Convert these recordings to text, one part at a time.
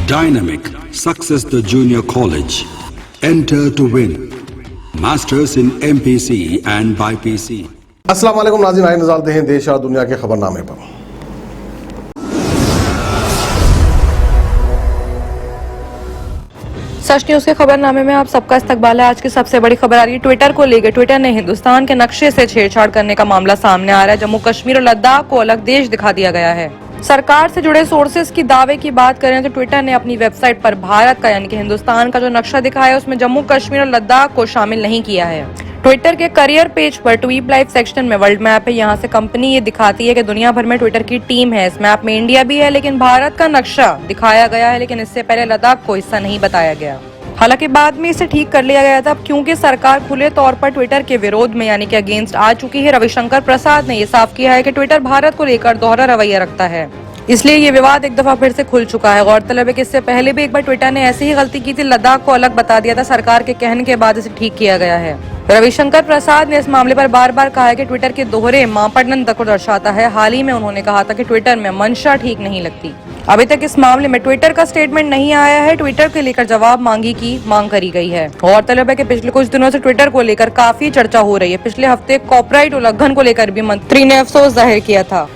Dynamic Success the Junior College. Enter to win. Masters in MPC and BPC. अस्सलाम वालेकुम नाज़रीन, आइए नज़र दें देश और दुनिया के खबरनामे पर। सच न्यूज के खबरनामे में आप सबका इस्तकबाल है। आज की सबसे बड़ी खबर आ रही है ट्विटर को लेकर। ट्विटर ने हिंदुस्तान के नक्शे से छेड़छाड़ करने का मामला सामने आ रहा है। जम्मू कश्मीर और लद्दाख को अलग देश दिखा दिया गया है। सरकार से जुड़े सोर्सेज की दावे की बात करें तो ट्विटर ने अपनी वेबसाइट पर भारत का यानी कि हिंदुस्तान का जो नक्शा दिखाया है उसमें जम्मू कश्मीर और लद्दाख को शामिल नहीं किया है। ट्विटर के करियर पेज पर ट्वीट लाइव सेक्शन में वर्ल्ड मैप है। यहाँ से कंपनी ये दिखाती है कि दुनिया भर में ट्विटर की टीम है। इस मैप में इंडिया भी है लेकिन भारत का नक्शा दिखाया गया है, लेकिन इससे पहले लद्दाख को हिस्सा नहीं बताया गया। हालांकि बाद में इसे ठीक कर लिया गया था क्योंकि सरकार खुले तौर पर ट्विटर के विरोध में यानी कि अगेंस्ट आ चुकी है। रविशंकर प्रसाद ने ये साफ किया है कि ट्विटर भारत को लेकर दोहरा रवैया रखता है, इसलिए ये विवाद एक दफा फिर से खुल चुका है। गौरतलब है कि इससे पहले भी एक बार ट्विटर ने ऐसी ही गलती की थी, लद्दाख को अलग बता दिया था। सरकार के कहने के बाद इसे ठीक किया गया है। रविशंकर प्रसाद ने इस मामले पर बार बार कहा है कि ट्विटर के दोहरे मापदंड को दर्शाता है। हाल ही में उन्होंने कहा था कि ट्विटर में मंशा ठीक नहीं लगती। अभी तक इस मामले में ट्विटर का स्टेटमेंट नहीं आया है। ट्विटर के लेकर जवाब मांग करी गई है। गौरतलब है कि पिछले कुछ दिनों से ट्विटर को लेकर काफी चर्चा हो रही है। पिछले हफ्ते कॉपीराइट उल्लंघन को लेकर भी मंत्री ने अफसोस जाहिर किया था।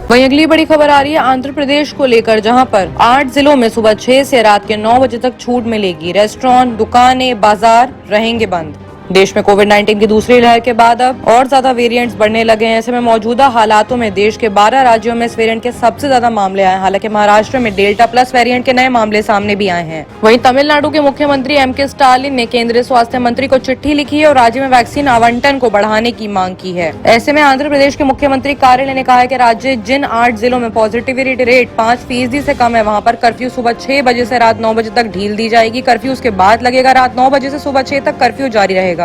वहीं अगली बड़ी खबर आ रही है आंध्र प्रदेश को लेकर, जहां पर 8 जिलों में सुबह 6 से रात के 9 बजे तक छूट मिलेगी। रेस्टोरेंट, दुकानें, बाजार रहेंगे बंद। देश में कोविड-19 की दूसरी लहर के बाद अब और ज्यादा वेरिएंट्स बढ़ने लगे हैं। ऐसे में मौजूदा हालातों में देश के 12 राज्यों में इस वेरिएंट के सबसे ज्यादा मामले आए हैं। हालांकि महाराष्ट्र में डेल्टा प्लस वेरिएंट के नए मामले सामने भी आए हैं। वहीं तमिलनाडु के मुख्यमंत्री एम.के. स्टालिन ने केंद्रीय स्वास्थ्य मंत्री को चिट्ठी लिखी है और राज्य में वैक्सीन आवंटन को बढ़ाने की मांग की है। ऐसे में आंध्र प्रदेश के मुख्यमंत्री कार्यालय ने कहा है कि राज्य जिन 8 जिलों में पॉजिटिविटी रेट 5% से कम है वहाँ पर कर्फ्यू सुबह 6 बजे से रात 9 बजे तक ढील दी जाएगी। कर्फ्यू उसके बाद लगेगा। रात 9 बजे से सुबह 6 तक कर्फ्यू जारी रहेगा।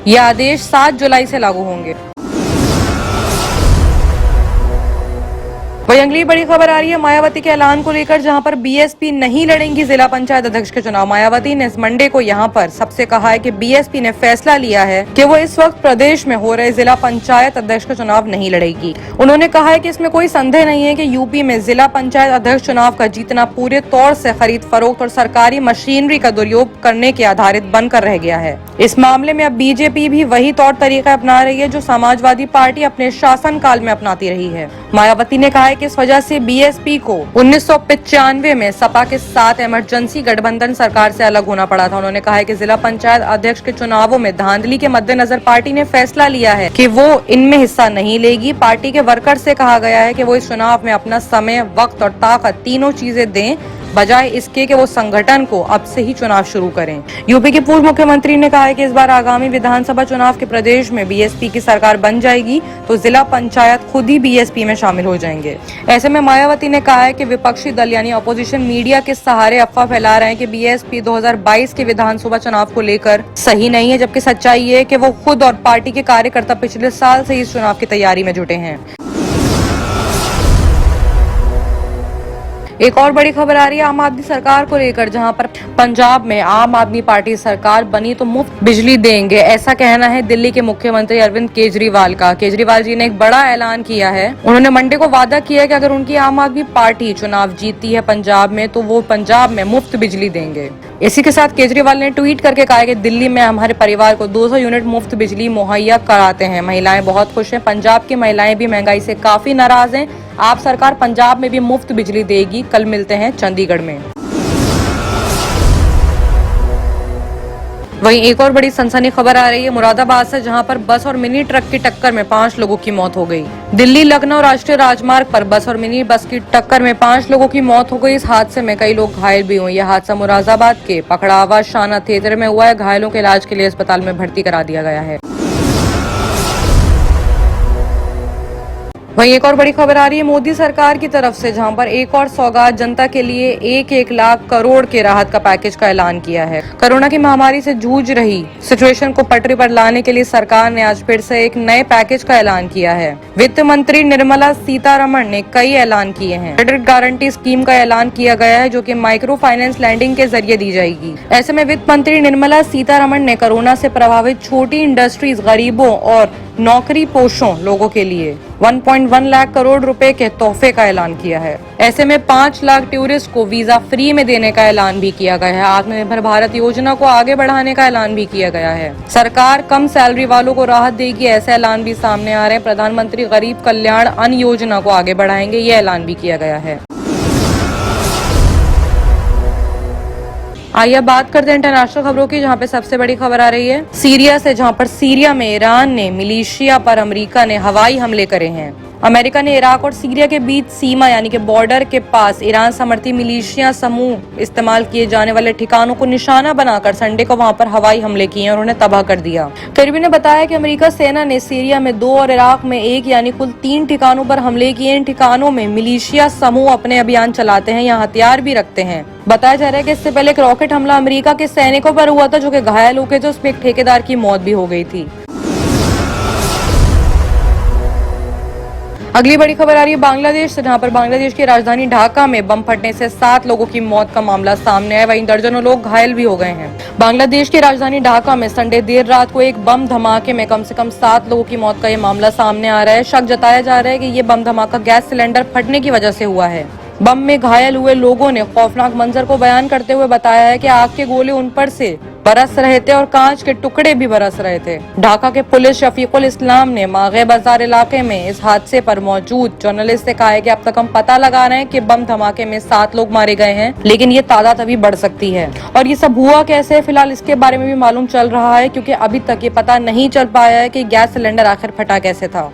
ये आदेश 7 जुलाई से लागू होंगे। वहीं अगली बड़ी खबर आ रही है मायावती के ऐलान को लेकर, जहां पर बीएसपी नहीं लड़ेंगी जिला पंचायत अध्यक्ष के चुनाव। मायावती ने इस मंडे को यहां पर सबसे कहा है कि बीएसपी ने फैसला लिया है कि वो इस वक्त प्रदेश में हो रहे जिला पंचायत अध्यक्ष का चुनाव नहीं लड़ेगी। उन्होंने कहा है कि इसमें कोई संदेह नहीं है कि यूपी में जिला पंचायत अध्यक्ष चुनाव का जीतना पूरे तौर से खरीद फरोख्त और सरकारी मशीनरी का दुरुपयोग करने के आधारित बनकर रह गया है। इस मामले में अब बीजेपी भी वही तौर तरीका अपना रही है जो समाजवादी पार्टी अपने शासन काल में अपनाती रही है। मायावती ने कहा है कि इस वजह से बीएसपी को 1995 में सपा के साथ इमरजेंसी गठबंधन सरकार से अलग होना पड़ा था। उन्होंने कहा है कि जिला पंचायत अध्यक्ष के चुनावों में धांधली के मद्देनजर पार्टी ने फैसला लिया है कि वो इनमें हिस्सा नहीं लेगी। पार्टी के वर्कर से कहा गया है कि वो इस चुनाव में अपना समय, वक्त और ताकत तीनों चीजें दें, बजाय इसके कि वो संगठन को अब से ही चुनाव शुरू करें। यूपी के पूर्व मुख्यमंत्री ने कहा है कि इस बार आगामी विधानसभा चुनाव के प्रदेश में बीएसपी की सरकार बन जाएगी तो जिला पंचायत खुद ही बीएसपी में शामिल हो जाएंगे। ऐसे में मायावती ने कहा है कि विपक्षी दल यानी अपोजिशन मीडिया के सहारे अफवाह फैला रहे हैं कि बीएसपी 2022 के विधानसभा चुनाव को लेकर सही नहीं है, जबकि सच्चाई ये है कि वो खुद और पार्टी के कार्यकर्ता पिछले साल से इस चुनाव की तैयारी में जुटे हैं। एक और बड़ी खबर आ रही है आम आदमी सरकार को लेकर, जहां पर पंजाब में आम आदमी पार्टी सरकार बनी तो मुफ्त बिजली देंगे, ऐसा कहना है दिल्ली के मुख्यमंत्री अरविंद केजरीवाल का। केजरीवाल जी ने एक बड़ा ऐलान किया है। उन्होंने मंडे को वादा किया है कि अगर उनकी आम आदमी पार्टी चुनाव जीतती है पंजाब में तो वो पंजाब में मुफ्त बिजली देंगे। इसी के साथ केजरीवाल ने ट्वीट करके कहा है कि दिल्ली में हमारे परिवार को 200 यूनिट मुफ्त बिजली मुहैया कराते हैं। महिलाएं बहुत खुश हैं। पंजाब की महिलाएं भी महंगाई से काफी नाराज हैं। आप सरकार पंजाब में भी मुफ्त बिजली देगी। कल मिलते हैं चंडीगढ़ में। वहीं एक और बड़ी सनसनी खबर आ रही है मुरादाबाद से, जहां पर बस और मिनी ट्रक की टक्कर में 5 लोगों की मौत हो गई। दिल्ली लखनऊ राष्ट्रीय राजमार्ग पर बस और मिनी बस की टक्कर में 5 लोगों की मौत हो गई। इस हादसे में कई लोग घायल भी हुए। यह हादसा मुरादाबाद के पकड़ावा शाना थिएटर में हुआ है। घायलों के इलाज के लिए अस्पताल में भर्ती करा दिया गया है। वहीं एक और बड़ी खबर आ रही है मोदी सरकार की तरफ से, जहां पर एक और सौगात जनता के लिए 1 लाख करोड़ के राहत का पैकेज का ऐलान किया है। कोरोना की महामारी से जूझ रही सिचुएशन को पटरी पर लाने के लिए सरकार ने आज फिर से एक नए पैकेज का ऐलान किया है। वित्त मंत्री निर्मला सीतारमण ने कई ऐलान किए हैं। क्रेडिट गारंटी स्कीम का ऐलान किया गया है जो कि माइक्रो फाइनेंस लैंडिंग के जरिए दी जाएगी। ऐसे में वित्त मंत्री निर्मला सीतारमण ने कोरोना से प्रभावित छोटी इंडस्ट्रीज, गरीबों और नौकरी पोशों लोगों के लिए 1.1 लाख करोड़ रुपए के तोहफे का ऐलान किया है। ऐसे में 5 लाख टूरिस्ट को वीजा फ्री में देने का ऐलान भी किया गया है। आत्मनिर्भर भारत योजना को आगे बढ़ाने का ऐलान भी किया गया है। सरकार कम सैलरी वालों को राहत देगी, ऐसे ऐलान भी सामने आ रहे हैं। प्रधानमंत्री गरीब कल्याण अन्न योजना को आगे बढ़ाएंगे, ये ऐलान भी किया गया है। आइए बात करते हैं इंटरनेशनल खबरों की, जहां पे सबसे बड़ी खबर आ रही है सीरिया से, जहां पर सीरिया में ईरान ने मिलिशिया पर अमेरिका ने हवाई हमले करे हैं। अमेरिका ने इराक और सीरिया के बीच सीमा यानी कि बॉर्डर के पास ईरान समर्थी मिलिशिया समूह इस्तेमाल किए जाने वाले ठिकानों को निशाना बनाकर संडे को वहां पर हवाई हमले किए और उन्हें तबाह कर दिया। कर्बी ने बताया कि अमेरिका सेना ने सीरिया में 2 और इराक में 1 यानी कुल 3 ठिकानों पर हमले किए। इन ठिकानों में मिलिशिया समूह अपने अभियान चलाते हैं, यहाँ हथियार भी रखते हैं। बताया जा रहा है कि इससे पहले एक रॉकेट हमला अमेरिका के सैनिकों पर हुआ था, जो कि घायल हो गए थे। उसमें एक ठेकेदार की मौत भी हो गई थी। अगली बड़ी खबर आ रही है बांग्लादेश से, जहां पर बांग्लादेश की राजधानी ढाका में बम फटने से 7 लोगों की मौत का मामला सामने आया, वहीं दर्जनों लोग घायल भी हो गए हैं। बांग्लादेश की राजधानी ढाका में संडे देर रात को एक बम धमाके में कम से कम 7 लोगों की मौत का ये मामला सामने आ रहा है। शक जताया जा रहा है कि ये बम धमाका गैस सिलेंडर फटने की वजह से हुआ है। बम में घायल हुए लोगों ने खौफनाक मंजर को बयान करते हुए बताया है कि आग के गोले उन पर से बरस रहे थे और कांच के टुकड़े भी बरस रहे थे। ढाका के पुलिस शफीकुल इस्लाम ने मागे बाजार इलाके में इस हादसे पर मौजूद जर्नलिस्ट से कहा है कि अब तक हम पता लगा रहे हैं कि बम धमाके में 7 लोग मारे गए हैं, लेकिन ये तादाद अभी बढ़ सकती है। और ये सब हुआ कैसे, फिलहाल इसके बारे में भी मालूम चल रहा है, क्योंकि अभी तक ये पता नहीं चल पाया है कि गैस सिलेंडर आखिर फटा कैसे था।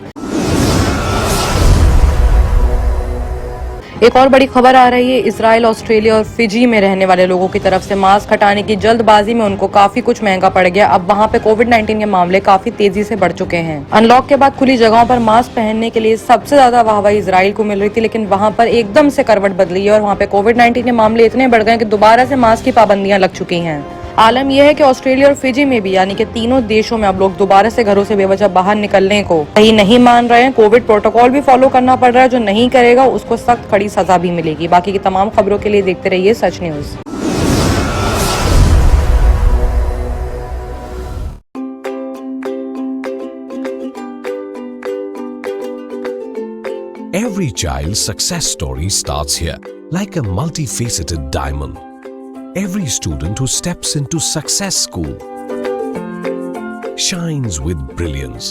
एक और बड़ी खबर आ रही है इजराइल, ऑस्ट्रेलिया और फिजी में रहने वाले लोगों की तरफ से मास्क हटाने की जल्दबाजी में उनको काफी कुछ महंगा पड़ गया। अब वहां पे कोविड-19 के मामले काफी तेजी से बढ़ चुके हैं। अनलॉक के बाद खुली जगहों पर मास्क पहनने के लिए सबसे ज्यादा वाहवाही इजराइल को मिल रही थी, लेकिन वहां पर एकदम से करवट बदली है और वहां पे कोविड-19 के मामले इतने बढ़ गए कि दोबारा से मास्क की पाबंदियां लग चुकी हैं। आलम यह है कि ऑस्ट्रेलिया और फिजी में भी यानी कि तीनों देशों में अब लोग दोबारा से घरों से बेवजह बाहर निकलने को सही नहीं मान रहे हैं। कोविड प्रोटोकॉल भी फॉलो करना पड़ रहा है, जो नहीं करेगा उसको सख्त खड़ी सजा भी मिलेगी। बाकी की तमाम खबरों के लिए देखते रहिए सच news. Every child's success story starts here, like a multifaceted diamond. Every student who steps into Success School shines with brilliance,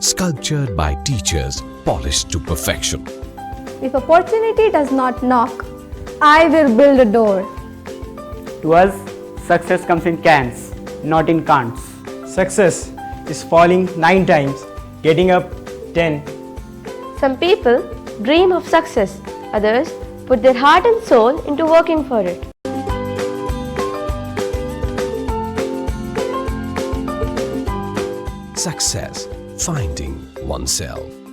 sculptured by teachers polished to perfection. If opportunity does not knock, I will build a door. To us, success comes in cans, not in can'ts. Success is falling 9 times, getting up 10. Some people dream of success, others put their heart and soul into working for it. Success, finding oneself.